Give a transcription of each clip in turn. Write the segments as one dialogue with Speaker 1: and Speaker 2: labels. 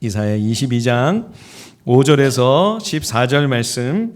Speaker 1: 이사야 22장 5절에서 14절 말씀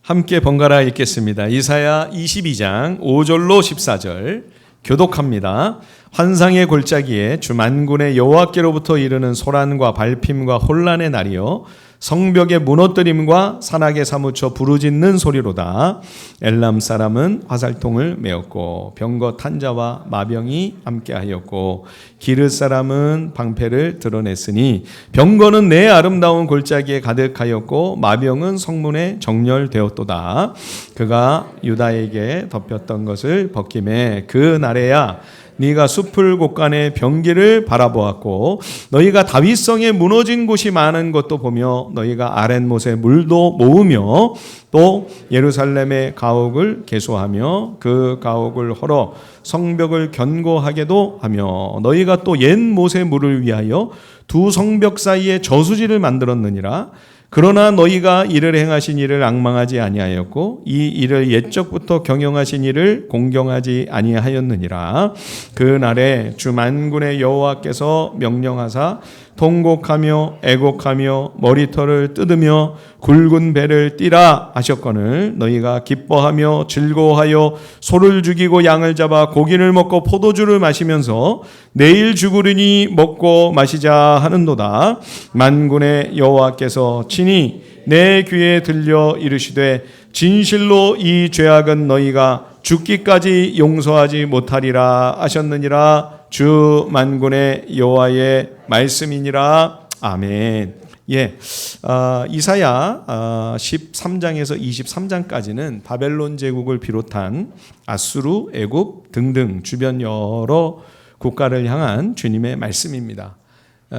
Speaker 1: 함께 번갈아 읽겠습니다. 이사야 22장 5절로 14절 교독합니다. 환상의 골짜기에 주 만군의 여호와께로부터 이르는 소란과 발핌과 혼란의 날이요 성벽의 무너뜨림과 산악에 사무쳐 부르짖는 소리로다. 엘람 사람은 화살통을 메었고 병거 탄자와 마병이 함께하였고 기르 사람은 방패를 드러냈으니 병거는 내 아름다운 골짜기에 가득하였고 마병은 성문에 정렬되었도다. 그가 유다에게 덮였던 것을 벗김에 그 날에야 네가 숲을 곳간의 병기를 바라보았고 너희가 다윗성에 무너진 곳이 많은 것도 보며 너희가 아랫못에 물도 모으며 또 예루살렘의 가옥을 개수하며 그 가옥을 헐어 성벽을 견고하게도 하며 너희가 또 옛 못의 물을 위하여 두 성벽 사이에 저수지를 만들었느니라. 그러나 너희가 이를 행하신 일을 앙망하지 아니하였고 이 일을 옛적부터 경영하신 일을 공경하지 아니하였느니라. 그 날에 주 만군의 여호와께서 명령하사 통곡하며 애곡하며 머리털을 뜯으며 굵은 배를 띠라 하셨거늘 너희가 기뻐하며 즐거워하여 소를 죽이고 양을 잡아 고기를 먹고 포도주를 마시면서 내일 죽으리니 먹고 마시자 하는도다. 만군의 여호와께서 친히 내 귀에 들려 이르시되 진실로 이 죄악은 너희가 죽기까지 용서하지 못하리라 하셨느니라. 주 만군의 여호와의 말씀이니라. 아멘. 이사야 13장에서 23장까지는 바벨론 제국을 비롯한 아수르, 애굽 등등 주변 여러 국가를 향한 주님의 말씀입니다.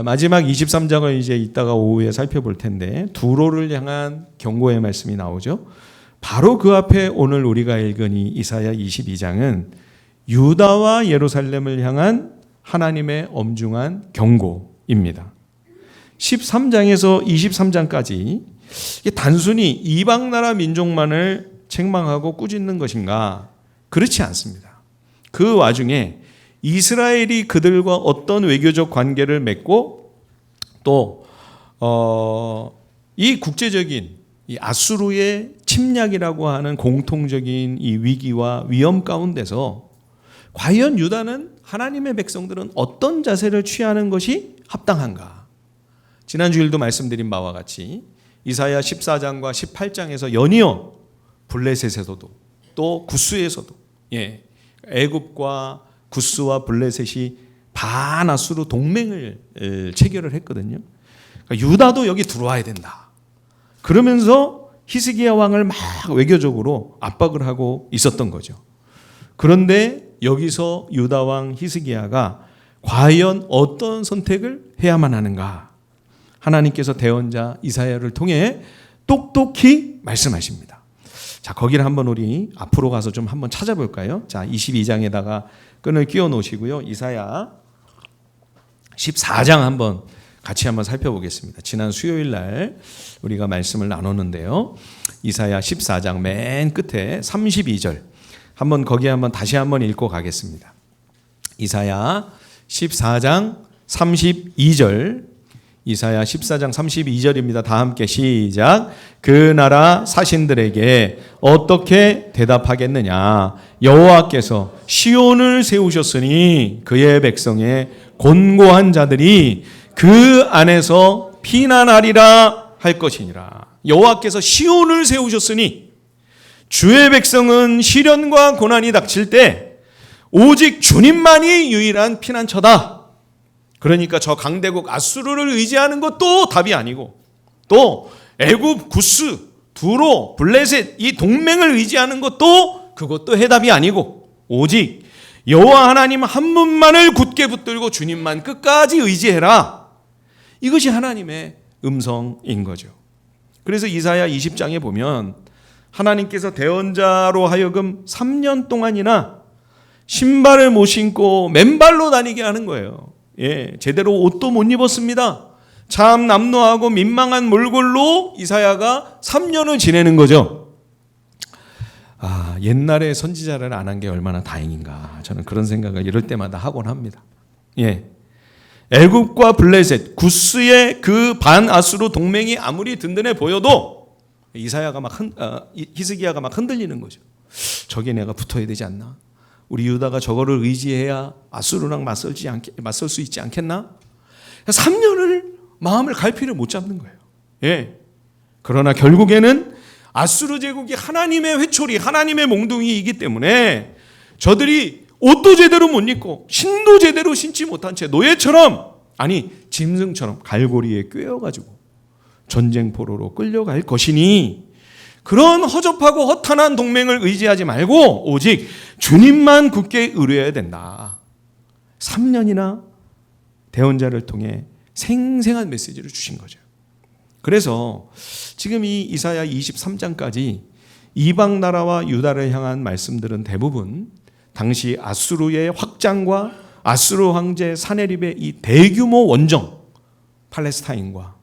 Speaker 1: 마지막 23장을 이제 이따가 오후에 살펴볼 텐데 두로를 향한 경고의 말씀이 나오죠. 바로 그 앞에 오늘 우리가 읽은 이 이사야 22장은 유다와 예루살렘을 향한 하나님의 엄중한 경고입니다. 13장에서 23장까지 단순히 이방 나라 민족만을 책망하고 꾸짖는 것인가? 그렇지 않습니다. 그 와중에 이스라엘이 그들과 어떤 외교적 관계를 맺고 또 이 국제적인 이 아수르의 침략이라고 하는 공통적인 이 위기와 위험 가운데서 과연 유다는 하나님의 백성들은 어떤 자세를 취하는 것이 합당한가? 지난 주일도 말씀드린 바와 같이 이사야 14장과 18장에서 연이어 블레셋에서도 또 구스에서도 애굽과 구스와 블레셋이 반아수르 동맹을 체결을 했거든요. 그러니까 유다도 여기 들어와야 된다. 그러면서 히스기야 왕을 막 외교적으로 압박을 하고 있었던 거죠. 그런데 여기서 유다 왕 히스기야가 과연 어떤 선택을 해야만 하는가? 하나님께서 대언자 이사야를 통해 똑똑히 말씀하십니다. 자, 거기를 한번 우리 앞으로 가서 좀 한번 찾아볼까요? 자, 22장에다가 끈을 끼워 놓으시고요. 이사야 14장 같이 한번 살펴보겠습니다. 지난 수요일 날 우리가 말씀을 나눴는데요. 이사야 14장 맨 끝에 32절 거기 다시 한번 읽고 가겠습니다. 이사야 14장 32절 이사야 14장 32절입니다. 다 함께 시작. 그 나라 사신들에게 어떻게 대답하겠느냐? 여호와께서 시온을 세우셨으니 그의 백성의 곤고한 자들이 그 안에서 피난하리라 할 것이니라. 여호와께서 시온을 세우셨으니 주의 백성은 시련과 고난이 닥칠 때 오직 주님만이 유일한 피난처다. 그러니까 저 강대국 아수르를 의지하는 것도 답이 아니고 또 애굽, 구스, 두로, 블레셋 이 동맹을 의지하는 것도 그것도 해답이 아니고 오직 여호와 하나님 한 분만을 굳게 붙들고 주님만 끝까지 의지해라. 이것이 하나님의 음성인 거죠. 그래서 이사야 20장에 보면 하나님께서 대언자로 하여금 3년 동안이나 신발을 못 신고 맨발로 다니게 하는 거예요. 제대로 옷도 못 입었습니다. 참 남노하고 민망한 몰골로 이사야가 3년을 지내는 거죠. 옛날에 선지자를 안 한 게 얼마나 다행인가. 저는 그런 생각을 이럴 때마다 하곤 합니다. 예. 애굽과 블레셋, 구스의 그 반아수르 동맹이 아무리 든든해 보여도 히스기야가 막 흔들리는 거죠. 저게 내가 붙어야 되지 않나? 우리 유다가 저거를 의지해야 아수르랑 맞설 수 있지 않겠나? 3년을 마음을 갈피를 못 잡는 거예요. 예. 그러나 결국에는 아수르 제국이 하나님의 회초리, 하나님의 몽둥이이기 때문에 저들이 옷도 제대로 못 입고 신도 제대로 신지 못한 채 노예처럼, 아니 짐승처럼 갈고리에 꿰어가지고 전쟁 포로로 끌려갈 것이니 그런 허접하고 허탄한 동맹을 의지하지 말고 오직 주님만 굳게 의뢰해야 된다. 3년이나 대언자를 통해 생생한 메시지를 주신 거죠. 그래서 지금 이 이사야 23장까지 이방 나라와 유다를 향한 말씀들은 대부분 당시 아수르의 확장과 아수르 황제 사네립의 이 대규모 원정, 팔레스타인과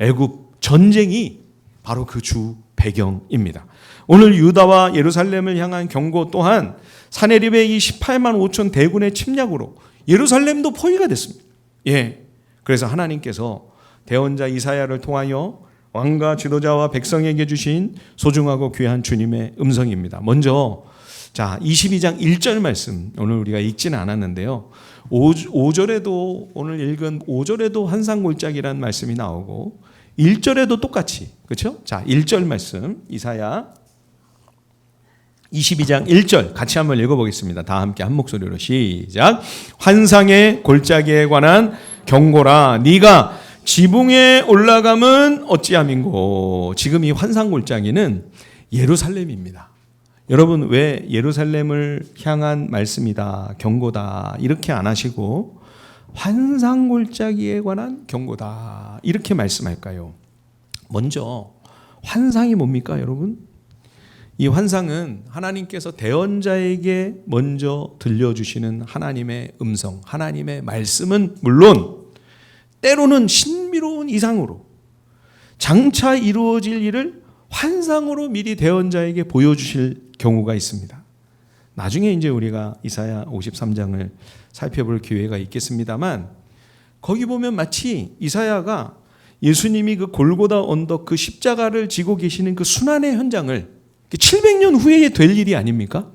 Speaker 1: 애굽 전쟁이 바로 그 주 배경입니다. 오늘 유다와 예루살렘을 향한 경고 또한 사네립의 이 18만 5천 대군의 침략으로 예루살렘도 포위가 됐습니다. 예. 그래서 하나님께서 대언자 이사야를 통하여 왕과 지도자와 백성에게 주신 소중하고 귀한 주님의 음성입니다. 먼저 22장 1절 말씀 오늘 우리가 읽지는 않았는데요. 5절에도 오늘 읽은 5절에도 환상골짜기라는 말씀이 나오고 1절에도 똑같이, 그렇죠? 자, 1절 말씀 이사야 22장 1절 같이 한번 읽어보겠습니다. 다 함께 한 목소리로 시작. 환상의 골짜기에 관한 경고라. 네가 지붕에 올라감은 어찌함인고. 지금 이 환상 골짜기는 예루살렘입니다. 여러분, 왜 예루살렘을 향한 말씀이다, 경고다 이렇게 안 하시고 환상 골짜기에 관한 경고다 이렇게 말씀할까요? 먼저 환상이 뭡니까, 여러분? 이 환상은 하나님께서 대언자에게 먼저 들려주시는 하나님의 음성, 하나님의 말씀은 물론 때로는 신비로운 이상으로 장차 이루어질 일을 환상으로 미리 대언자에게 보여주실 경우가 있습니다. 나중에 이제 우리가 이사야 53장을 살펴볼 기회가 있겠습니다만 거기 보면 마치 이사야가 예수님이 그 골고다 언덕 그 십자가를 지고 계시는 그 순환의 현장을 700년 후에 될 일이 아닙니까?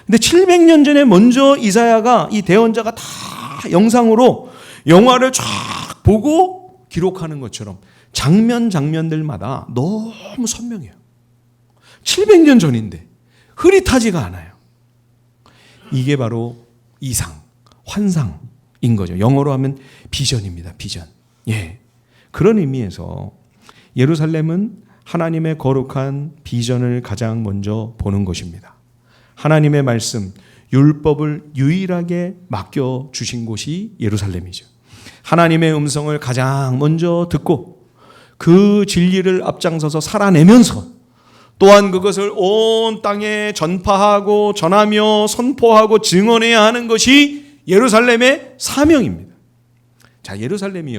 Speaker 1: 근데 700년 전에 먼저 이사야가 이 대언자가 다 영상으로 영화를 쫙 보고 기록하는 것처럼 장면들마다 너무 선명해요. 700년 전인데 흐릿하지가 않아요. 이게 바로 이상, 환상인 거죠. 영어로 하면 비전입니다. 비전. 예. 그런 의미에서 예루살렘은 하나님의 거룩한 비전을 가장 먼저 보는 것입니다. 하나님의 말씀, 율법을 유일하게 맡겨주신 곳이 예루살렘이죠. 하나님의 음성을 가장 먼저 듣고 그 진리를 앞장서서 살아내면서 또한 그것을 온 땅에 전파하고 전하며 선포하고 증언해야 하는 것이 예루살렘의 사명입니다. 자, 예루살렘이요,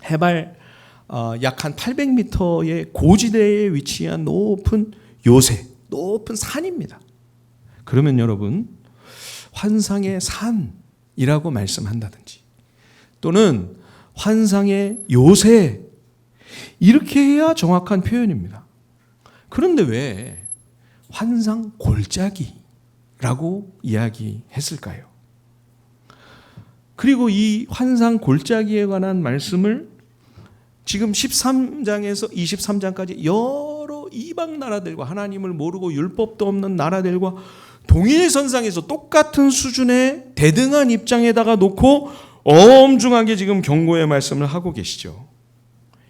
Speaker 1: 해발 약 한 800m의 고지대에 위치한 높은 요새, 높은 산입니다. 그러면 여러분, 환상의 산이라고 말씀한다든지 또는 환상의 요새 이렇게 해야 정확한 표현입니다. 그런데 왜 환상 골짜기라고 이야기했을까요? 그리고 이 환상 골짜기에 관한 말씀을 지금 13장에서 23장까지 여러 이방 나라들과 하나님을 모르고 율법도 없는 나라들과 동일선상에서 똑같은 수준의 대등한 입장에다가 놓고 엄중하게 지금 경고의 말씀을 하고 계시죠.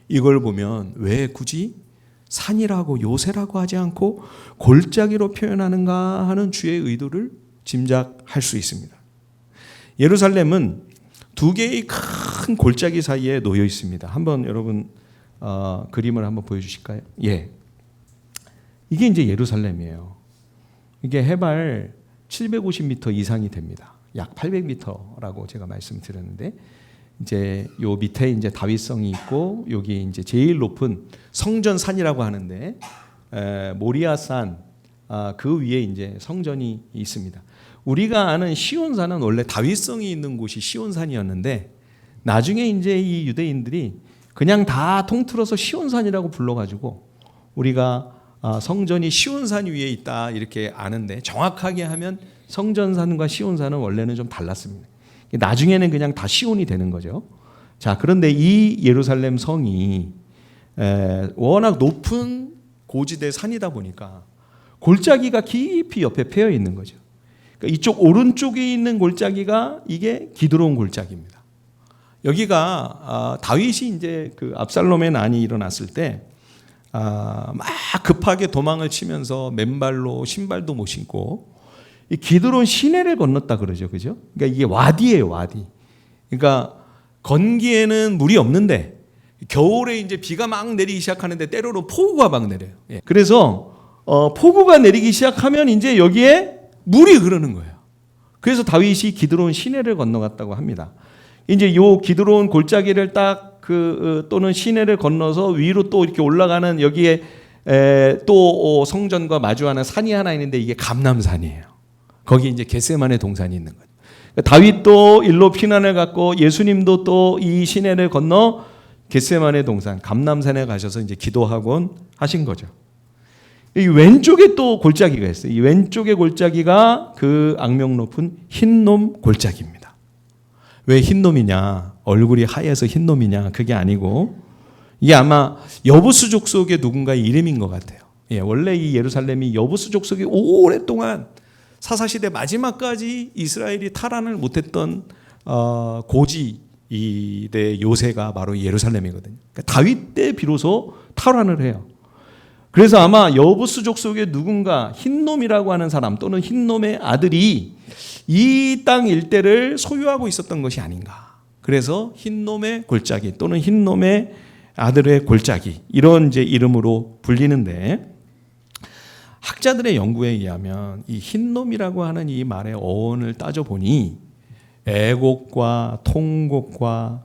Speaker 1: 이걸 보면 왜 굳이 산이라고 요새라고 하지 않고 골짜기로 표현하는가 하는 주의 의도를 짐작할 수 있습니다. 예루살렘은 두 개의 큰 골짜기 사이에 놓여 있습니다. 한번 여러분 그림을 한번 보여주실까요? 예, 이게 이제 예루살렘이에요. 이게 해발 750m 이상이 됩니다. 약 800m라고 제가 말씀드렸는데 이제 요 밑에 이제 다윗성이 있고 여기 이제 제일 높은 성전산이라고 하는데 모리아산 그 위에 이제 성전이 있습니다. 우리가 아는 시온산은 원래 다윗성이 있는 곳이 시온산이었는데 나중에 이제 이 유대인들이 그냥 다 통틀어서 시온산이라고 불러가지고 우리가 성전이 시온산 위에 있다 이렇게 아는데 정확하게 하면 성전산과 시온산은 원래는 좀 달랐습니다. 나중에는 그냥 다 시온이 되는 거죠. 자, 그런데 이 예루살렘 성이 워낙 높은 고지대 산이다 보니까 골짜기가 깊이 옆에 패여 있는 거죠. 그러니까 이쪽 오른쪽에 있는 골짜기가 이게 기드론 골짜기입니다. 여기가 다윗이 이제 그 압살롬의 난이 일어났을 때 막 급하게 도망을 치면서 맨발로 신발도 못 신고 이 기드론 시내를 건넜다 그러죠, 그죠? 그러니까 이게 와디예요, 와디. 그러니까 건기에는 물이 없는데 겨울에 이제 비가 막 내리기 시작하는데 때로는 폭우가 막 내려요. 그래서 폭우가 내리기 시작하면 이제 여기에 물이 흐르는 거예요. 그래서 다윗이 기드론 시내를 건너갔다고 합니다. 이제 요 기드론 골짜기를 딱 또는 시내를 건너서 위로 또 이렇게 올라가는 여기에 또 성전과 마주하는 산이 하나 있는데 이게 감람산이에요. 거기 이제 겟세마네 동산이 있는 거예요. 다윗도 일로 피난을 갔고 예수님도 또 이 시내를 건너 겟세마네 동산 감람산에 가셔서 이제 기도하곤 하신 거죠. 이 왼쪽에 또 골짜기가 있어요. 이 왼쪽의 골짜기가 그 악명 높은 흰놈 골짜기입니다. 왜 흰놈이냐? 얼굴이 하얘서 흰놈이냐? 그게 아니고 이게 아마 여부수 족속의 누군가의 이름인 것 같아요. 원래 이 예루살렘이 여부수 족속이 오랫동안 사사시대 마지막까지 이스라엘이 탈환을 못했던 고지대 요새가 바로 예루살렘이거든요. 그러니까 다윗 때 비로소 탈환을 해요. 그래서 아마 여부수 족속의 누군가 흰놈이라고 하는 사람 또는 흰놈의 아들이 이 땅 일대를 소유하고 있었던 것이 아닌가. 그래서 흰놈의 골짜기 또는 흰놈의 아들의 골짜기 이런 이제 이름으로 불리는데 학자들의 연구에 의하면 이 흰놈이라고 하는 이 말의 어원을 따져보니 애곡과 통곡과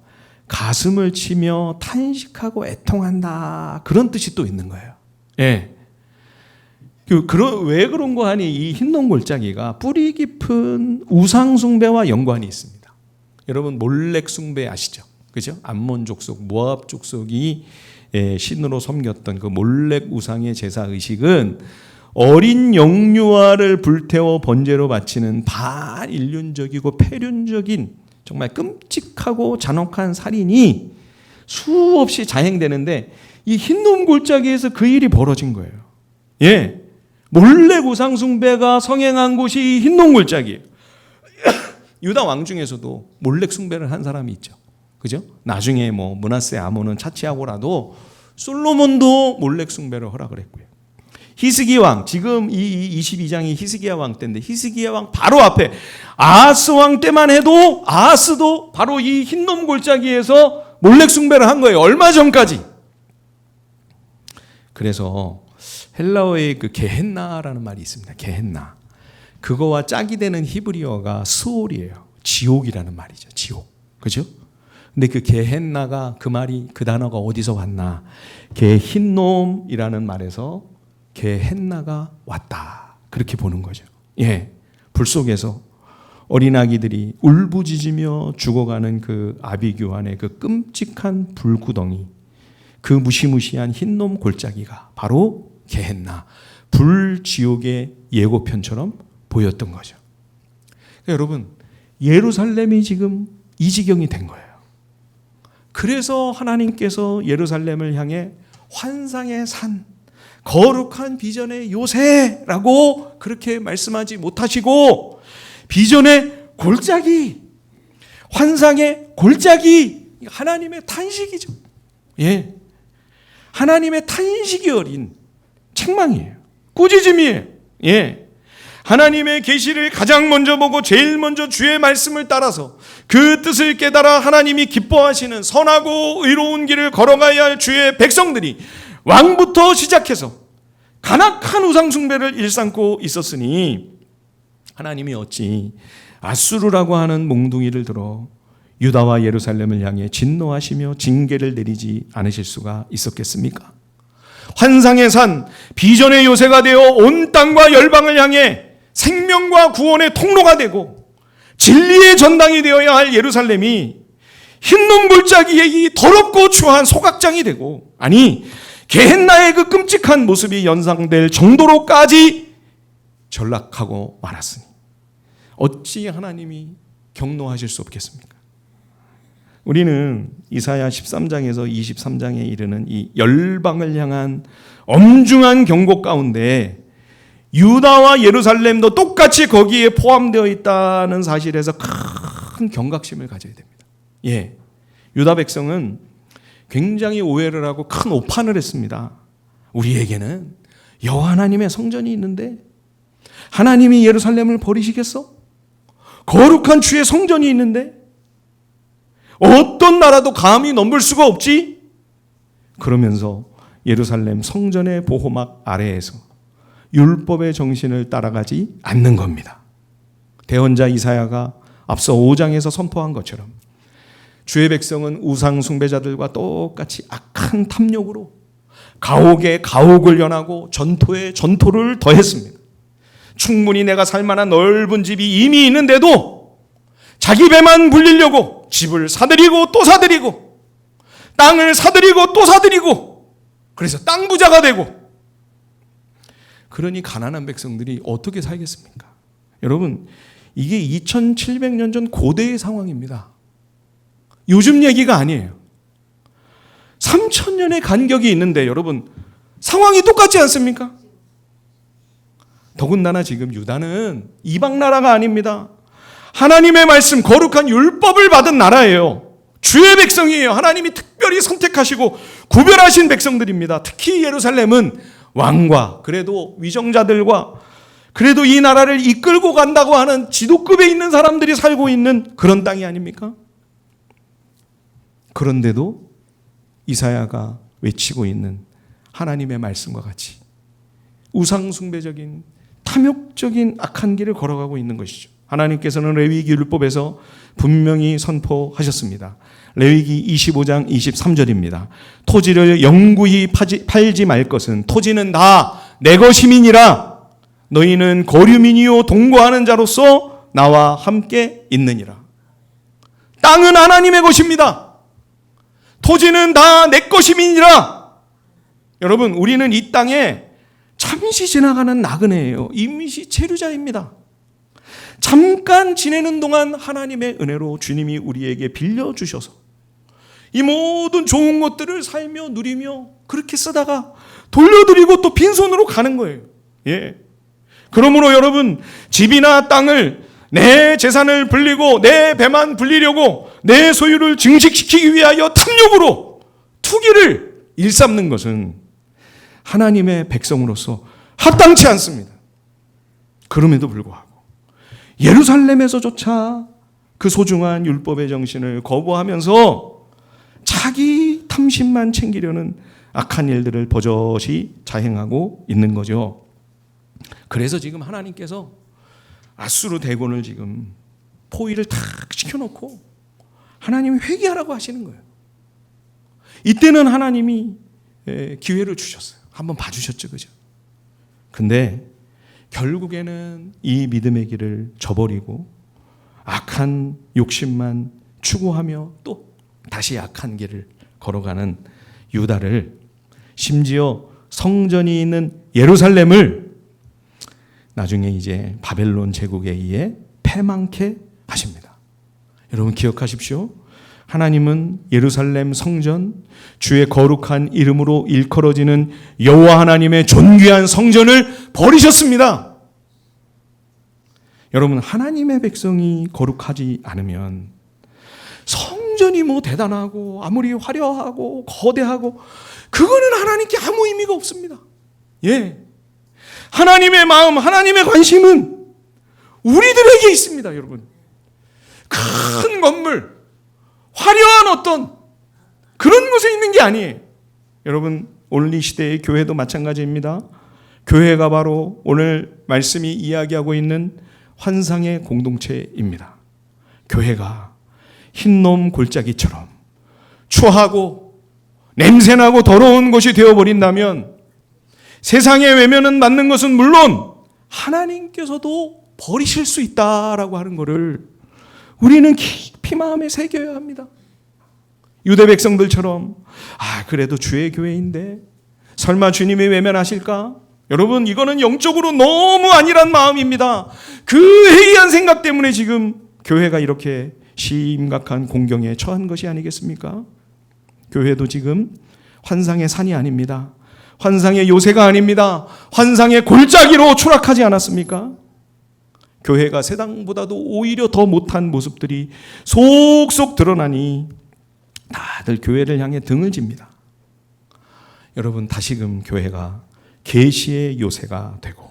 Speaker 1: 가슴을 치며 탄식하고 애통한다 그런 뜻이 또 있는 거예요. 예. 왜 그런 거 하니 이 흰놈 골짜기가 뿌리 깊은 우상 숭배와 연관이 있습니다. 여러분 몰렉 숭배 아시죠? 그죠? 암몬 족속, 모압 족속이 신으로 섬겼던 그 몰렉 우상의 제사 의식은 어린 영유아를 불태워 번제로 바치는 반인륜적이고 폐륜적인 정말 끔찍하고 잔혹한 살인이 수없이 자행되는데 이 흰놈 골짜기에서 그 일이 벌어진 거예요. 예. 몰렉 우상 숭배가 성행한 곳이 흰놈 골짜기예요. 유다 왕 중에서도 몰렉 숭배를 한 사람이 있죠. 그죠? 나중에 뭐 므낫세 아몬은 차치하고라도 솔로몬도 몰렉 숭배를 허락을 했고요. 히스기 왕, 지금 이 22장이 히스기야 왕 때인데 히스기야 왕 바로 앞에 아하스 왕 때만 해도 아하스도 바로 이 흰놈 골짜기에서 몰렉 숭배를 한 거예요. 얼마 전까지. 그래서 헬라어의 그 게헨나라는 말이 있습니다. 게헨나. 그거와 짝이 되는 히브리어가 스올이에요. 지옥이라는 말이죠. 지옥. 그죠? 근데 그 게헨나가 그 말이 그 단어가 어디서 왔나? 게흰놈이라는 말에서 게헨나가 왔다. 그렇게 보는 거죠. 예. 불 속에서 어린아기들이 울부짖으며 죽어가는 그 아비규환의 그 끔찍한 불구덩이, 그 무시무시한 흰놈 골짜기가 바로 게헨나, 불지옥의 예고편처럼 보였던 거죠. 그러니까 여러분, 예루살렘이 지금 이 지경이 된 거예요. 그래서 하나님께서 예루살렘을 향해 환상의 산, 거룩한 비전의 요새라고 그렇게 말씀하지 못하시고 비전의 골짜기, 환상의 골짜기, 하나님의 탄식이죠. 예, 하나님의 탄식이 어린 책망이에요. 꾸짖음이에요. 예, 하나님의 계시를 가장 먼저 보고 제일 먼저 주의 말씀을 따라서 그 뜻을 깨달아 하나님이 기뻐하시는 선하고 의로운 길을 걸어가야 할 주의 백성들이 왕부터 시작해서 간악한 우상 숭배를 일삼고 있었으니 하나님이 어찌 아수르라고 하는 몽둥이를 들어 유다와 예루살렘을 향해 진노하시며 징계를 내리지 않으실 수가 있었겠습니까? 환상의 산, 비전의 요새가 되어 온 땅과 열방을 향해 생명과 구원의 통로가 되고 진리의 전당이 되어야 할 예루살렘이 흰놈 골짜기의 이 더럽고 추한 소각장이 되고, 아니 게헨나의 그 끔찍한 모습이 연상될 정도로까지 전락하고 말았으니 어찌 하나님이 경노하실 수 없겠습니까? 우리는 이사야 13장에서 23장에 이르는 이 열방을 향한 엄중한 경고 가운데 유다와 예루살렘도 똑같이 거기에 포함되어 있다는 사실에서 큰 경각심을 가져야 됩니다. 예, 유다 백성은 굉장히 오해를 하고 큰 오판을 했습니다. 우리에게는 여호와 하나님의 성전이 있는데 하나님이 예루살렘을 버리시겠어? 거룩한 주의 성전이 있는데 어떤 나라도 감히 넘볼 수가 없지? 그러면서 예루살렘 성전의 보호막 아래에서 율법의 정신을 따라가지 않는 겁니다. 대언자 이사야가 앞서 5장에서 선포한 것처럼 주의 백성은 우상 숭배자들과 똑같이 악한 탐욕으로 가옥에 가옥을 연하고 전토에 전토를 더했습니다. 충분히 내가 살만한 넓은 집이 이미 있는데도 자기 배만 불리려고 집을 사들이고 또 사들이고 땅을 사들이고 또 사들이고, 그래서 땅 부자가 되고, 그러니 가난한 백성들이 어떻게 살겠습니까? 여러분, 이게 2700년 전 고대의 상황입니다. 요즘 얘기가 아니에요. 3000년의 간격이 있는데 여러분, 상황이 똑같지 않습니까? 더군다나 지금 유다는 이방 나라가 아닙니다. 하나님의 말씀, 거룩한 율법을 받은 나라예요. 주의 백성이에요. 하나님이 특별히 선택하시고 구별하신 백성들입니다. 특히 예루살렘은 왕과 그래도 위정자들과 그래도 이 나라를 이끌고 간다고 하는 지도급에 있는 사람들이 살고 있는 그런 땅이 아닙니까? 그런데도 이사야가 외치고 있는 하나님의 말씀과 같이 우상숭배적인 탐욕적인 악한 길을 걸어가고 있는 것이죠. 하나님께서는 레위기 율법에서 분명히 선포하셨습니다. 레위기 25장 23절입니다. 토지를 영구히 팔지 말 것은 토지는 다 내 것임이니라. 너희는 거류민이요 동거하는 자로서 나와 함께 있느니라. 땅은 하나님의 것입니다. 토지는 다 내 것임이니라. 여러분, 우리는 이 땅에 잠시 지나가는 나그네예요. 임시 체류자입니다. 잠깐 지내는 동안 하나님의 은혜로 주님이 우리에게 빌려주셔서 이 모든 좋은 것들을 살며 누리며 그렇게 쓰다가 돌려드리고 또 빈손으로 가는 거예요. 예. 그러므로 여러분, 집이나 땅을 내 재산을 불리고 내 배만 불리려고 내 소유를 증식시키기 위하여 탐욕으로 투기를 일삼는 것은 하나님의 백성으로서 합당치 않습니다. 그럼에도 불구하고 예루살렘에서조차 그 소중한 율법의 정신을 거부하면서 자기 탐심만 챙기려는 악한 일들을 버젓이 자행하고 있는 거죠. 그래서 지금 하나님께서 아수르 대군을 지금 포위를 탁 시켜놓고 하나님이 회개하라고 하시는 거예요. 이때는 하나님이 기회를 주셨어요. 한번 봐주셨죠, 그죠? 근데 결국에는 이 믿음의 길을 저버리고 악한 욕심만 추구하며 또 다시 악한 길을 걸어가는 유다를, 심지어 성전이 있는 예루살렘을 나중에 이제 바벨론 제국에 의해 패망케 하십니다. 여러분 기억하십시오. 하나님은 예루살렘 성전, 주의 거룩한 이름으로 일컬어지는 여호와 하나님의 존귀한 성전을 버리셨습니다. 여러분, 하나님의 백성이 거룩하지 않으면 성전이 뭐 대단하고 아무리 화려하고 거대하고 그거는 하나님께 아무 의미가 없습니다. 예. 하나님의 마음, 하나님의 관심은 우리들에게 있습니다, 여러분. 큰 건물, 화려한 어떤 그런 곳에 있는 게 아니에요. 여러분, 오늘 이 시대의 교회도 마찬가지입니다. 교회가 바로 오늘 말씀이 이야기하고 있는 환상의 공동체입니다. 교회가 흰놈 골짜기처럼 추하고 냄새나고 더러운 곳이 되어버린다면 세상의 외면은 받는 것은 물론 하나님께서도 버리실 수 있다라고 하는 것을 우리는 깊이 마음에 새겨야 합니다. 유대 백성들처럼 그래도 주의 교회인데 설마 주님이 외면하실까? 여러분, 이거는 영적으로 너무 아니란 마음입니다. 그 해이한 생각 때문에 지금 교회가 이렇게 심각한 공경에 처한 것이 아니겠습니까? 교회도 지금 환상의 산이 아닙니다. 환상의 요새가 아닙니다. 환상의 골짜기로 추락하지 않았습니까? 교회가 세상보다도 오히려 더 못한 모습들이 속속 드러나니 다들 교회를 향해 등을 집니다. 여러분, 다시금 교회가 계시의 요새가 되고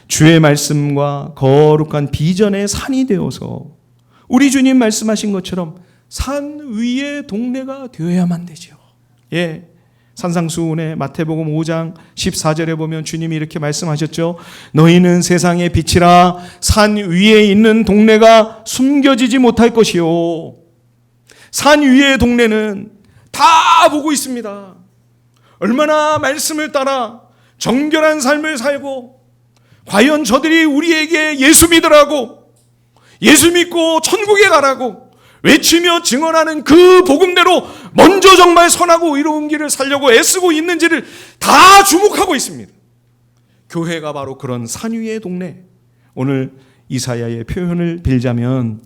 Speaker 1: 주의 말씀과 거룩한 비전의 산이 되어서 우리 주님 말씀하신 것처럼 산 위의 동네가 되어야만 되죠. 산상수훈의 마태복음 5장 14절에 보면 주님이 이렇게 말씀하셨죠. 너희는 세상의 빛이라. 산 위에 있는 동네가 숨겨지지 못할 것이요. 산 위의 동네는 다 보고 있습니다. 얼마나 말씀을 따라 정결한 삶을 살고 과연 저들이 우리에게 예수 믿으라고, 예수 믿고 천국에 가라고 외치며 증언하는 그 복음대로 먼저 정말 선하고 의로운 길을 살려고 애쓰고 있는지를 다 주목하고 있습니다. 교회가 바로 그런 산 위의 동네. 오늘 이사야의 표현을 빌자면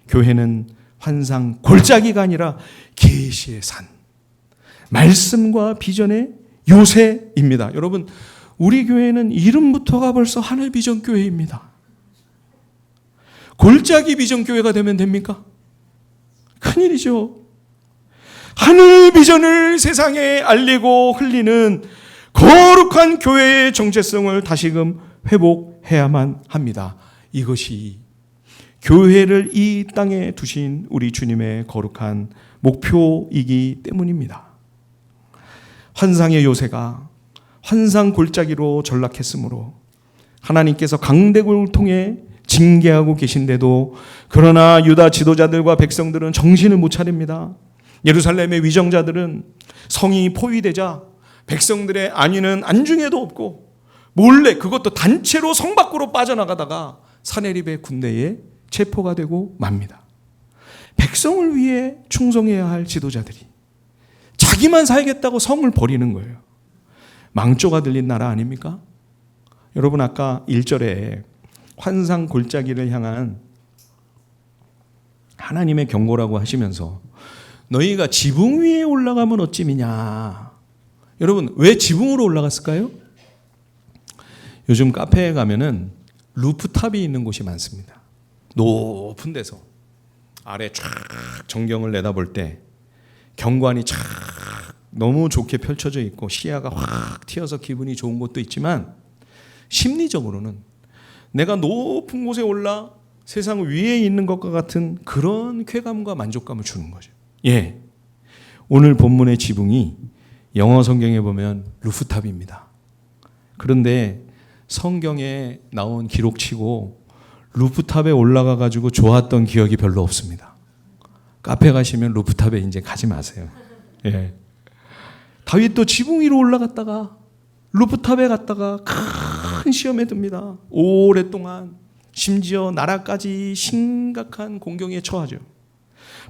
Speaker 1: 교회는 환상 골짜기가 아니라 계시의 산, 말씀과 비전의 요새입니다. 여러분, 우리 교회는 이름부터가 벌써 하늘 비전 교회입니다. 골짜기 비전 교회가 되면 됩니까? 큰일이죠. 하늘 비전을 세상에 알리고 흘리는 거룩한 교회의 정체성을 다시금 회복해야만 합니다. 이것이 교회를 이 땅에 두신 우리 주님의 거룩한 목표이기 때문입니다. 환상의 요새가 환상 골짜기로 전락했으므로 하나님께서 강대국을 통해 징계하고 계신데도 그러나 유다 지도자들과 백성들은 정신을 못 차립니다. 예루살렘의 위정자들은 성이 포위되자 백성들의 안위는 안중에도 없고 몰래, 그것도 단체로 성 밖으로 빠져나가다가 사내립의 군대에 체포가 되고 맙니다. 백성을 위해 충성해야 할 지도자들이 자기만 살겠다고 성을 버리는 거예요. 망조가 들린 나라 아닙니까? 여러분, 아까 1절에 환상 골짜기를 향한 하나님의 경고라고 하시면서 너희가 지붕 위에 올라가면 어찌미냐. 여러분, 왜 지붕으로 올라갔을까요? 요즘 카페에 가면은 루프탑이 있는 곳이 많습니다. 높은 데서 아래 쫙 전경을 내다볼 때 경관이 쫙 너무 좋게 펼쳐져 있고 시야가 확 튀어서 기분이 좋은 곳도 있지만 심리적으로는 내가 높은 곳에 올라 세상 위에 있는 것과 같은 그런 쾌감과 만족감을 주는 거죠. 오늘 본문의 지붕이 영어 성경에 보면 루프탑입니다. 그런데 성경에 나온 기록치고 루프탑에 올라가 가지고 좋았던 기억이 별로 없습니다. 카페 가시면 루프탑에 이제 가지 마세요. 다윗도 지붕 위로 올라갔다가 루프탑에 갔다가 큰 시험에 듭니다. 오랫동안 심지어 나라까지 심각한 공경에 처하죠.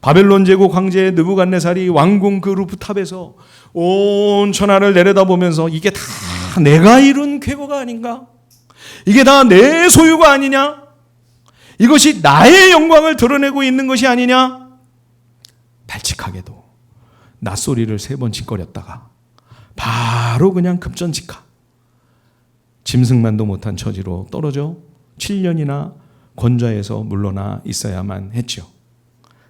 Speaker 1: 바벨론 제국 황제 느부갓네살이 왕궁 그 루프탑에서 온 천하를 내려다보면서 이게 다 내가 이룬 쾌거가 아닌가? 이게 다 내 소유가 아니냐? 이것이 나의 영광을 드러내고 있는 것이 아니냐? 발칙하게도 낯소리를 3번 짓거렸다가 바로 그냥 급전직하, 짐승만도 못한 처지로 떨어져 7년이나 권좌에서 물러나 있어야만 했죠.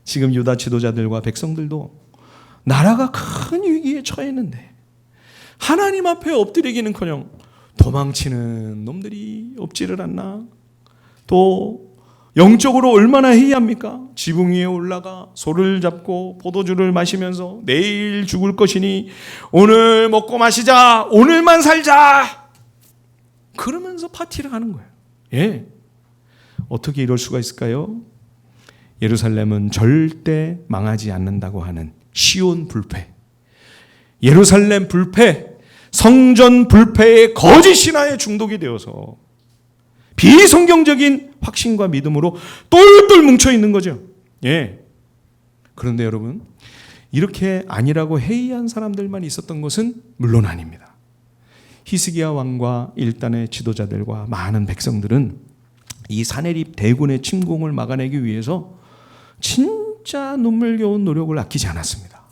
Speaker 1: 지금 유다 지도자들과 백성들도 나라가 큰 위기에 처했는데 하나님 앞에 엎드리기는커녕 도망치는 놈들이 없지를 않나? 또 영적으로 얼마나 해이합니까? 지붕 위에 올라가 소를 잡고 포도주를 마시면서 내일 죽을 것이니 오늘 먹고 마시자, 오늘만 살자, 그러면서 파티를 하는 거예요. 어떻게 이럴 수가 있을까요? 예루살렘은 절대 망하지 않는다고 하는 시온 불패, 예루살렘 불패, 성전 불패의 거짓 신화에 중독이 되어서 비성경적인 확신과 믿음으로 똘똘 뭉쳐 있는 거죠. 예. 그런데 여러분, 이렇게 아니라고 회의한 사람들만 있었던 것은 물론 아닙니다. 히스기야 왕과 일단의 지도자들과 많은 백성들은 이 사내립 대군의 침공을 막아내기 위해서 진짜 눈물겨운 노력을 아끼지 않았습니다.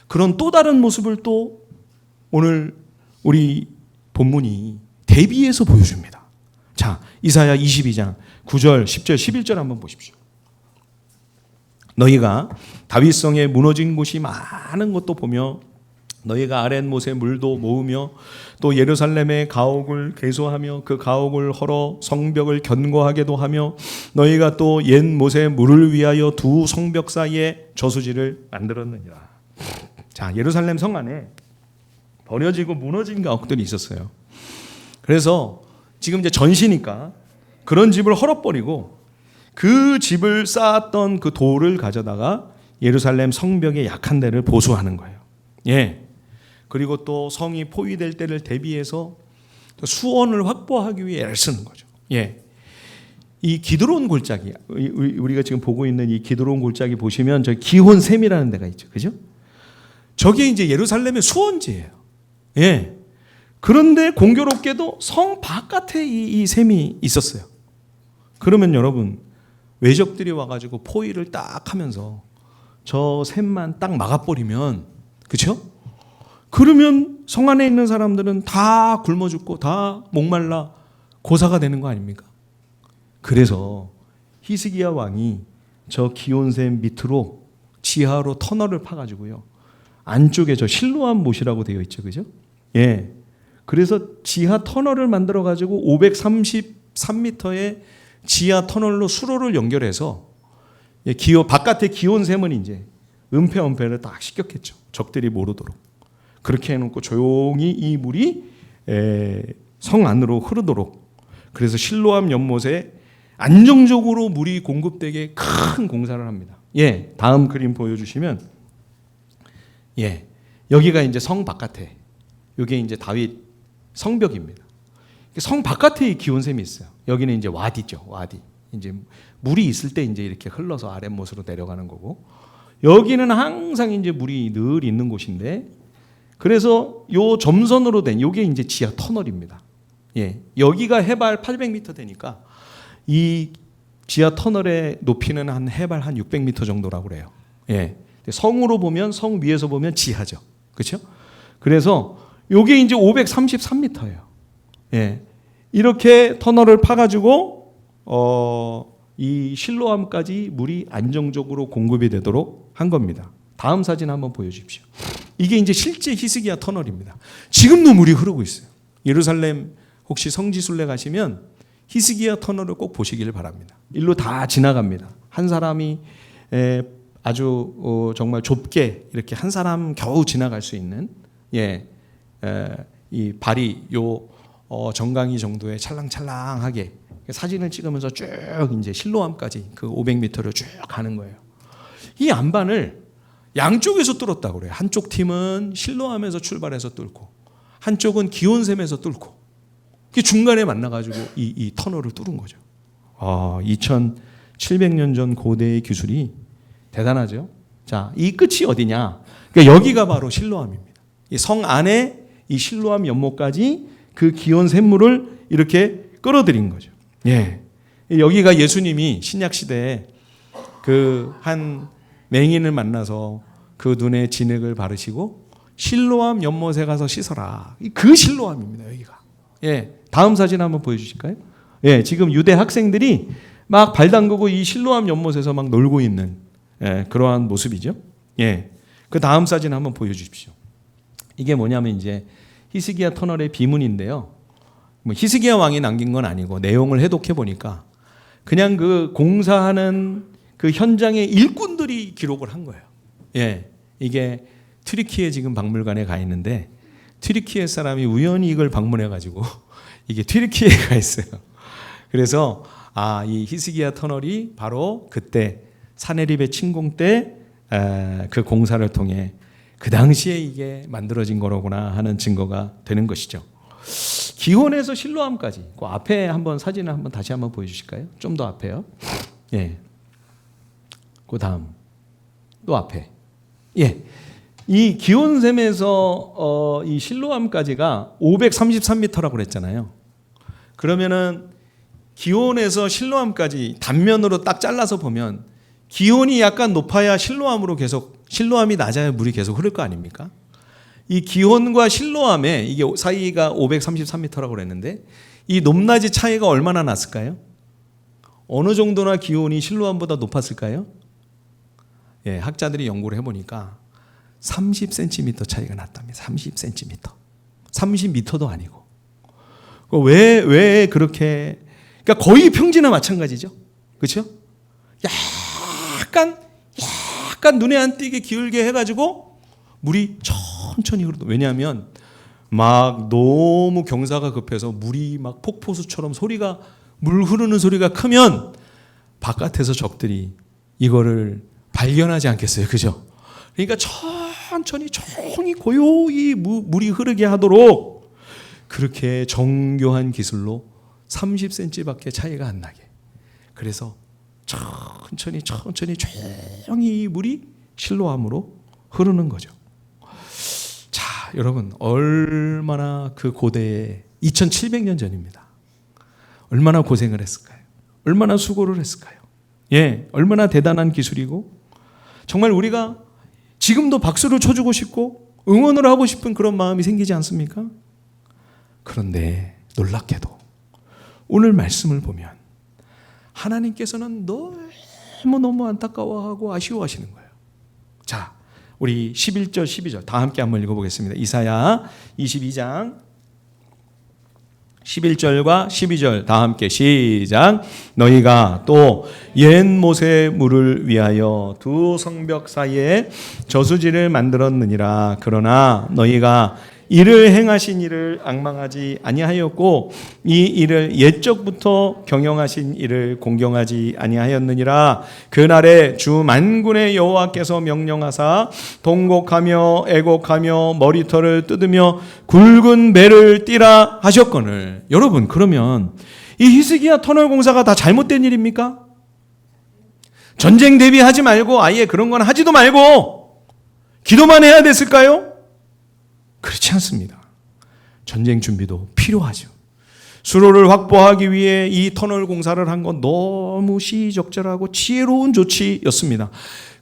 Speaker 1: 그런 또 다른 모습을 또 오늘 우리 본문이 대비해서 보여줍니다. 자, 이사야 22장 9절, 10절, 11절 한번 보십시오. 너희가 다윗성에 무너진 곳이 많은 것도 보며 너희가 아랫못에 물도 모으며 또 예루살렘의 가옥을 개소하며 그 가옥을 헐어 성벽을 견고하게도 하며 너희가 또 옛 못에 물을 위하여 두 성벽 사이에 저수지를 만들었느니라. 자, 예루살렘 성 안에 버려지고 무너진 가옥들이 있었어요. 그래서 지금 이제 전시니까 그런 집을 헐어버리고 그 집을 쌓았던 그 돌을 가져다가 예루살렘 성벽의 약한 데를 보수하는 거예요. 예. 그리고 또 성이 포위될 때를 대비해서 수원을 확보하기 위해 애를 쓰는 거죠. 예. 이 기드론 골짜기, 우리가 지금 보고 있는 이 기드론 골짜기 보시면 저 기혼샘이라는 데가 있죠. 그죠? 저게 이제 예루살렘의 수원지예요. 예. 그런데 공교롭게도 성 바깥에 이 샘이 있었어요. 그러면 여러분, 외적들이 와가지고 포위를 딱 하면서 저 샘만 딱 막아버리면, 그렇죠? 그러면 성 안에 있는 사람들은 다 굶어 죽고 다 목말라 고사가 되는 거 아닙니까? 그래서 히스기야 왕이 저 기온샘 밑으로 지하로 터널을 파가지고요. 안쪽에 저 실로암 못이라고 되어 있죠, 그죠? 예. 그래서 지하 터널을 만들어 가지고 533m의 지하 터널로 수로를 연결해서 바깥에 기온샘은 이제 은폐를 딱 시켰겠죠. 적들이 모르도록. 그렇게 해놓고 조용히 이 물이 성 안으로 흐르도록. 그래서 실로암 연못에 안정적으로 물이 공급되게 큰 공사를 합니다. 예, 다음 그림 보여주시면, 예, 여기가 이제 성 바깥에, 이게 이제 다윗 성벽입니다. 성 바깥에 이 기온샘이 있어요. 여기는 이제 와디죠, 와디. 이제 물이 있을 때 이제 이렇게 흘러서 아랫못으로 내려가는 거고, 여기는 항상 이제 물이 늘 있는 곳인데, 그래서 요 점선으로 된 요게 이제 지하 터널입니다. 예, 여기가 해발 800m 되니까 이 지하 터널의 높이는 한 해발 한 600m 정도라고 그래요. 예, 성으로 보면 성 위에서 보면 지하죠, 그렇죠? 그래서 요게 이제 533m예요. 예, 이렇게 터널을 파가지고 이 실로암까지 물이 안정적으로 공급이 되도록 한 겁니다. 다음 사진 한번 보여주십시오. 이게 이제 실제 히스기야 터널입니다. 지금도 물이 흐르고 있어요. 예루살렘 혹시 성지순례 가시면 히스기야 터널을 꼭 보시기를 바랍니다. 일로 다 지나갑니다. 한 사람이 아주 정말 좁게 이렇게 한 사람 겨우 지나갈 수 있는, 예, 이 발이 요 정강이 정도의 찰랑찰랑하게 사진을 찍으면서 쭉 이제 실로암까지 그 500m를 쭉 가는 거예요. 이 안반을 양쪽에서 뚫었다고 그래요. 한쪽 팀은 실로암에서 출발해서 뚫고 한쪽은 기온샘에서 뚫고, 그 중간에 만나가지고 이 터널을 뚫은 거죠. 2700년 전 고대의 기술이 대단하죠. 자, 이 끝이 어디냐? 그러니까 여기가 바로 실로암입니다. 이 성 안에 이 실로암 연못까지 그 기온 샘물을 이렇게 끌어들인 거죠. 예, 여기가 예수님이 신약 시대에 그 한 맹인을 만나서 그 눈에 진흙을 바르시고 실로암 연못에 가서 씻어라. 그 실로암입니다, 여기가. 예, 다음 사진 한번 보여주실까요? 예, 지금 유대 학생들이 막 발 담그고 이 실로암 연못에서 막 놀고 있는, 예, 그러한 모습이죠. 예, 그 다음 사진 한번 보여주십시오. 이게 뭐냐면 이제 히스기야 터널의 비문인데요. 뭐 히스기야 왕이 남긴 건 아니고 내용을 해독해 보니까 그냥 그 공사하는 그 현장의 일꾼들이 기록을 한 거예요. 예, 이게 튀르키예 지금 박물관에 가 있는데 튀르키예 사람이 우연히 이걸 방문해 가지고 이게 튀르키예에 가 있어요. 그래서 이 히스기야 터널이 바로 그때 사네립의 침공 때 그 공사를 통해 그 당시에 이게 만들어진 거로구나 하는 증거가 되는 것이죠. 기혼에서 실로암까지. 그 앞에 한번 사진을 한번 다시 한번 보여주실까요? 좀 더 앞에요. 예. 그 다음 또 앞에. 예. 이 기온샘에서 이 실로암까지가 533m라고 그랬잖아요. 그러면은 기온에서 실로암까지 단면으로 딱 잘라서 보면 기온이 약간 높아야 실로암으로 계속, 실로암이 낮아야 물이 계속 흐를 거 아닙니까? 이 기온과 실로암의 이게 사이가 533m라고 그랬는데 이 높낮이 차이가 얼마나 났을까요? 어느 정도나 기온이 실로암보다 높았을까요? 예, 학자들이 연구를 해보니까 30cm 차이가 났답니다. 30cm. 30m도 아니고. 왜 그렇게, 그러니까 거의 평지나 마찬가지죠. 그렇죠? 약간 눈에 안 띄게 기울게 해가지고 물이 천천히 흐르다. 왜냐하면 막 너무 경사가 급해서 물이 막 폭포수처럼 소리가, 물 흐르는 소리가 크면 바깥에서 적들이 이거를 발견하지 않겠어요. 그죠? 그러니까 천천히 조용히 고요히 물이 흐르게 하도록 그렇게 정교한 기술로 30cm밖에 차이가 안 나게. 그래서 천천히 조용히 이 물이 실로암으로 흐르는 거죠. 자, 여러분 얼마나 그 고대에 2700년 전입니다. 얼마나 고생을 했을까요? 얼마나 수고를 했을까요? 예, 얼마나 대단한 기술이고 정말 우리가 지금도 박수를 쳐주고 싶고 응원을 하고 싶은 그런 마음이 생기지 않습니까? 그런데 놀랍게도 오늘 말씀을 보면 하나님께서는 너무 안타까워하고 아쉬워하시는 거예요. 자, 우리 11절 12절 다 함께 한번 읽어보겠습니다. 이사야 22장 11절과 12절 다 함께 시작. 너희가 또 옛못의 물을 위하여 두 성벽 사이에 저수지를 만들었느니라. 그러나 너희가 이를 행하신 이를 앙망하지 아니하였고 이 일을 옛적부터 경영하신 이를 공경하지 아니하였느니라. 그날에 주 만군의 여호와께서 명령하사 통곡하며 애곡하며 머리털을 뜯으며 굵은 배를 띠라 하셨거늘. 여러분, 그러면 이 히스기야 터널 공사가 다 잘못된 일입니까? 전쟁 대비하지 말고 아예 그런 건 하지도 말고 기도만 해야 됐을까요? 그렇지 않습니다. 전쟁 준비도 필요하죠. 수로를 확보하기 위해 이 터널 공사를 한 건 너무 시의적절하고 지혜로운 조치였습니다.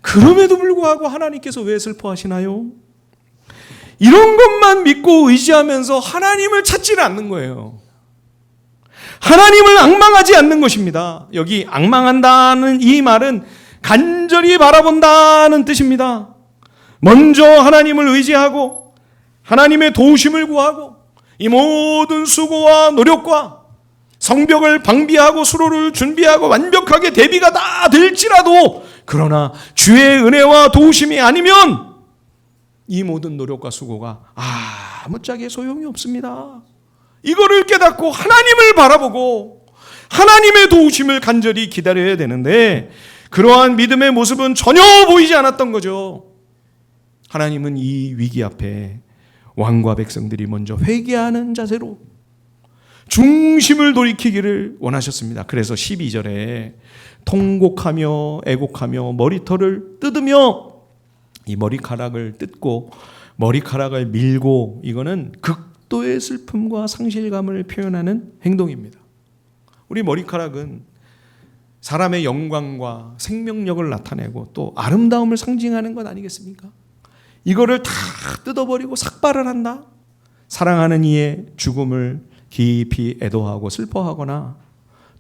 Speaker 1: 그럼에도 불구하고 하나님께서 왜 슬퍼하시나요? 이런 것만 믿고 의지하면서 하나님을 찾지를 않는 거예요. 하나님을 앙망하지 않는 것입니다. 여기 앙망한다는 이 말은 간절히 바라본다는 뜻입니다. 먼저 하나님을 의지하고 하나님의 도우심을 구하고 이 모든 수고와 노력과 성벽을 방비하고 수로를 준비하고 완벽하게 대비가 다 될지라도 그러나 주의 은혜와 도우심이 아니면 이 모든 노력과 수고가 아무짝에 소용이 없습니다. 이거를 깨닫고 하나님을 바라보고 하나님의 도우심을 간절히 기다려야 되는데 그러한 믿음의 모습은 전혀 보이지 않았던 거죠. 하나님은 이 위기 앞에 왕과 백성들이 먼저 회개하는 자세로 중심을 돌이키기를 원하셨습니다. 그래서 12절에 통곡하며 애곡하며 머리털을 뜯으며 이 머리카락을 뜯고 머리카락을 밀고 이거는 극도의 슬픔과 상실감을 표현하는 행동입니다. 우리 머리카락은 사람의 영광과 생명력을 나타내고 또 아름다움을 상징하는 것 아니겠습니까? 이거를 다 뜯어버리고 삭발을 한다. 사랑하는 이의 죽음을 깊이 애도하고 슬퍼하거나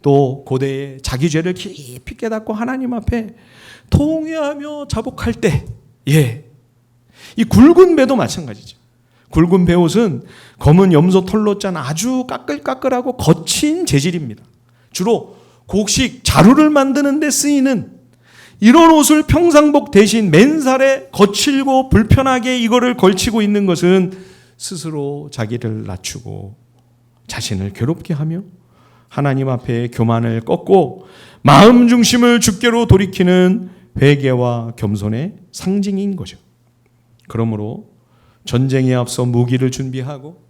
Speaker 1: 또 고대의 자기 죄를 깊이 깨닫고 하나님 앞에 통회하며 자복할 때, 이 굵은 배도 마찬가지죠. 굵은 배옷은 검은 염소 털로 짠 아주 까끌까끌하고 거친 재질입니다. 주로 곡식 자루를 만드는 데 쓰이는 이런 옷을 평상복 대신 맨살에 거칠고 불편하게 이거를 걸치고 있는 것은 스스로 자기를 낮추고 자신을 괴롭게 하며 하나님 앞에 교만을 꺾고 마음 중심을 주께로 돌이키는 회개와 겸손의 상징인 거죠. 그러므로 전쟁에 앞서 무기를 준비하고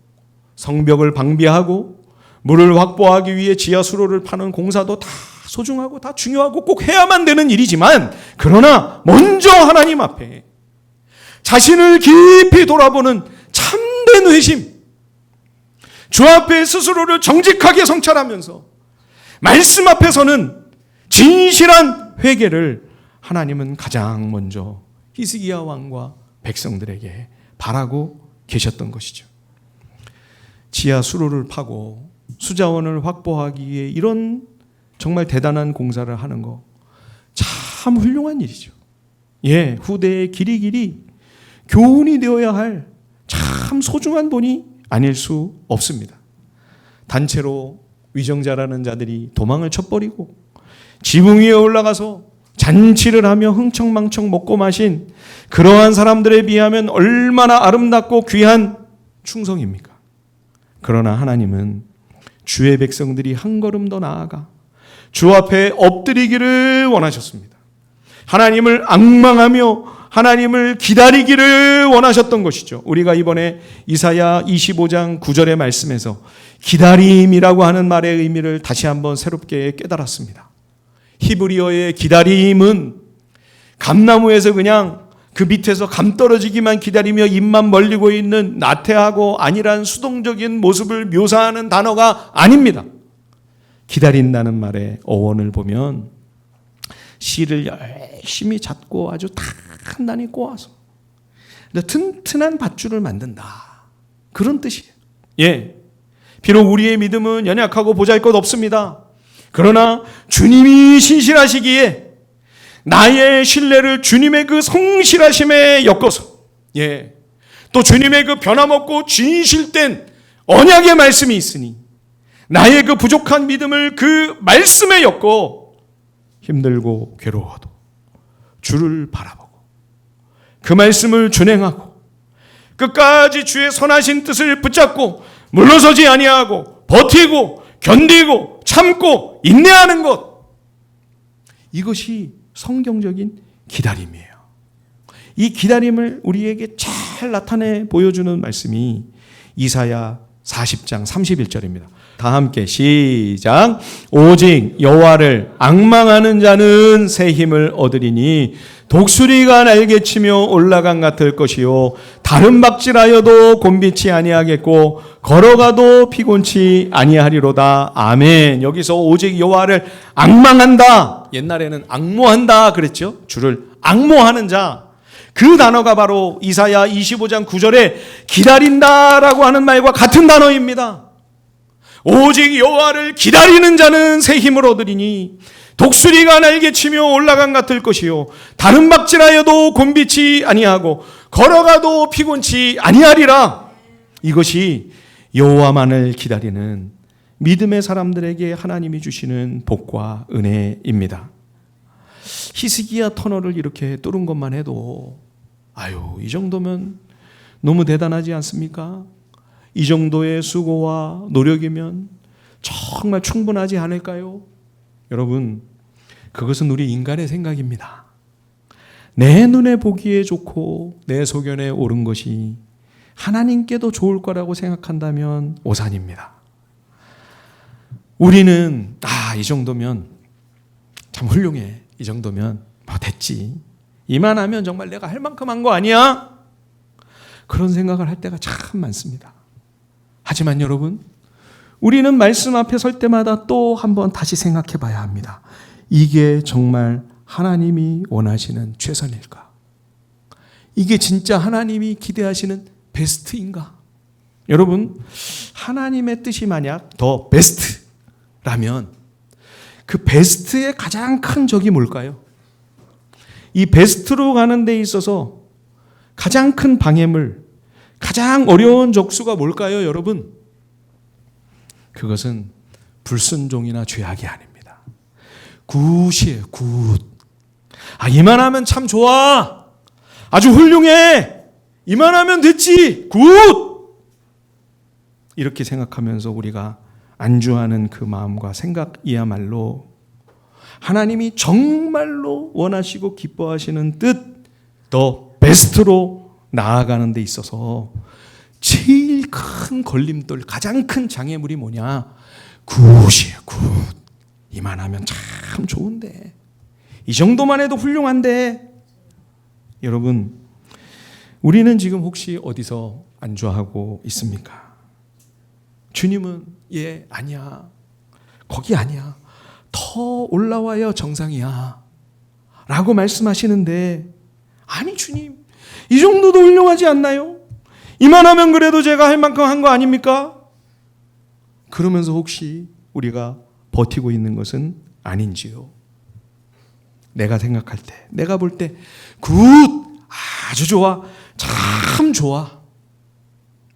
Speaker 1: 성벽을 방비하고 물을 확보하기 위해 지하 수로를 파는 공사도 다 소중하고 다 중요하고 꼭 해야만 되는 일이지만, 그러나 먼저 하나님 앞에 자신을 깊이 돌아보는 참된 회심, 주 앞에 스스로를 정직하게 성찰하면서 말씀 앞에서는 진실한 회개를 하나님은 가장 먼저 히스기야 왕과 백성들에게 바라고 계셨던 것이죠. 지하 수로를 파고 수자원을 확보하기 위해 이런 정말 대단한 공사를 하는 거 참 훌륭한 일이죠. 예, 후대의 길이 교훈이 되어야 할 참 소중한 돈이 아닐 수 없습니다. 단체로 위정자라는 자들이 도망을 쳐버리고 지붕 위에 올라가서 잔치를 하며 흥청망청 먹고 마신 그러한 사람들에 비하면 얼마나 아름답고 귀한 충성입니까? 그러나 하나님은 주의 백성들이 한 걸음 더 나아가 주 앞에 엎드리기를 원하셨습니다. 하나님을 앙망하며 하나님을 기다리기를 원하셨던 것이죠. 우리가 이번에 이사야 25장 9절의 말씀에서 기다림이라고 하는 말의 의미를 다시 한번 새롭게 깨달았습니다. 히브리어의 기다림은 감나무에서 그냥 그 밑에서 감 떨어지기만 기다리며 입만 벌리고 있는 나태하고 안일한 수동적인 모습을 묘사하는 단어가 아닙니다. 기다린다는 말의 어원을 보면 씨를 열심히 잡고 아주 단단히 꼬아서 튼튼한 밧줄을 만든다, 그런 뜻이에요. 예, 비록 우리의 믿음은 연약하고 보잘것없습니다. 그러나 주님이 신실하시기에 나의 신뢰를 주님의 그 성실하심에 엮어서, 예, 또 주님의 그 변함없고 진실된 언약의 말씀이 있으니 나의 그 부족한 믿음을 그 말씀에 엮어 힘들고 괴로워도 주를 바라보고 그 말씀을 준행하고 끝까지 주의 선하신 뜻을 붙잡고 물러서지 아니하고 버티고 견디고 참고 인내하는 것, 이것이 성경적인 기다림이에요. 이 기다림을 우리에게 잘 나타내 보여주는 말씀이 이사야 40장 31절입니다. 다 함께 시작. 오직 여호와를 앙망하는 자는 새 힘을 얻으리니 독수리가 날개치며 올라간 같을 것이요 다른 박질하여도 곤비치 아니하겠고 걸어가도 피곤치 아니하리로다. 아멘. 여기서 오직 여호와를 앙망한다, 옛날에는 앙모한다 그랬죠. 주를 앙모하는 자, 그 단어가 바로 이사야 25장 9절에 기다린다라고 하는 말과 같은 단어입니다. 오직 여호와를 기다리는 자는 새 힘을 얻으리니 독수리가 날개치며 올라간 같을 것이요 다른 박질하여도 곤비치 아니하고 걸어가도 피곤치 아니하리라. 이것이 여호와만을 기다리는 믿음의 사람들에게 하나님이 주시는 복과 은혜입니다. 히스기야 터널을 이렇게 뚫은 것만 해도 이 정도면 너무 대단하지 않습니까? 이 정도의 수고와 노력이면 정말 충분하지 않을까요? 여러분, 그것은 우리 인간의 생각입니다. 내 눈에 보기에 좋고 내 소견에 옳은 것이 하나님께도 좋을 거라고 생각한다면 오산입니다. 우리는 이 정도면 참 훌륭해, 이 정도면 됐지, 이만하면 정말 내가 할 만큼 한 거 아니야? 그런 생각을 할 때가 참 많습니다. 하지만 여러분, 우리는 말씀 앞에 설 때마다 또 한번 다시 생각해 봐야 합니다. 이게 정말 하나님이 원하시는 최선일까? 이게 진짜 하나님이 기대하시는 베스트인가? 여러분, 하나님의 뜻이 만약 더 베스트라면 그 베스트의 가장 큰 적이 뭘까요? 이 베스트로 가는 데 있어서 가장 큰 방해물, 가장 어려운 적수가 뭘까요, 여러분? 그것은 불순종이나 죄악이 아닙니다. 굿이에요, 굿. 이만하면 참 좋아. 아주 훌륭해. 이만하면 됐지. 굿. 이렇게 생각하면서 우리가 안주하는 그 마음과 생각이야말로 하나님이 정말로 원하시고 기뻐하시는 뜻, 더 베스트로 나아가는 데 있어서 제일 큰 걸림돌, 가장 큰 장애물이 뭐냐? 굿이에요, 굿. 이만하면 참 좋은데, 이 정도만 해도 훌륭한데. 여러분, 우리는 지금 혹시 어디서 안주하고 있습니까? 주님은 아니야, 거기 아니야, 더 올라와야 정상이야 라고 말씀하시는데, 아니 주님, 이 정도도 훌륭하지 않나요? 이만하면 그래도 제가 할 만큼 한 거 아닙니까? 그러면서 혹시 우리가 버티고 있는 것은 아닌지요? 내가 생각할 때, 내가 볼 때 굿, 아주 좋아, 참 좋아.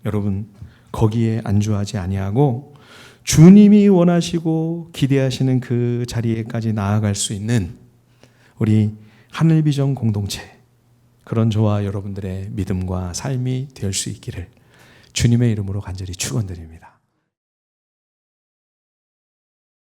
Speaker 1: 여러분, 거기에 안주하지 아니하고 주님이 원하시고 기대하시는 그 자리에까지 나아갈 수 있는 우리 하늘비전 공동체, 그런 저와 여러분들의 믿음과 삶이 될 수 있기를 주님의 이름으로 간절히 축원드립니다.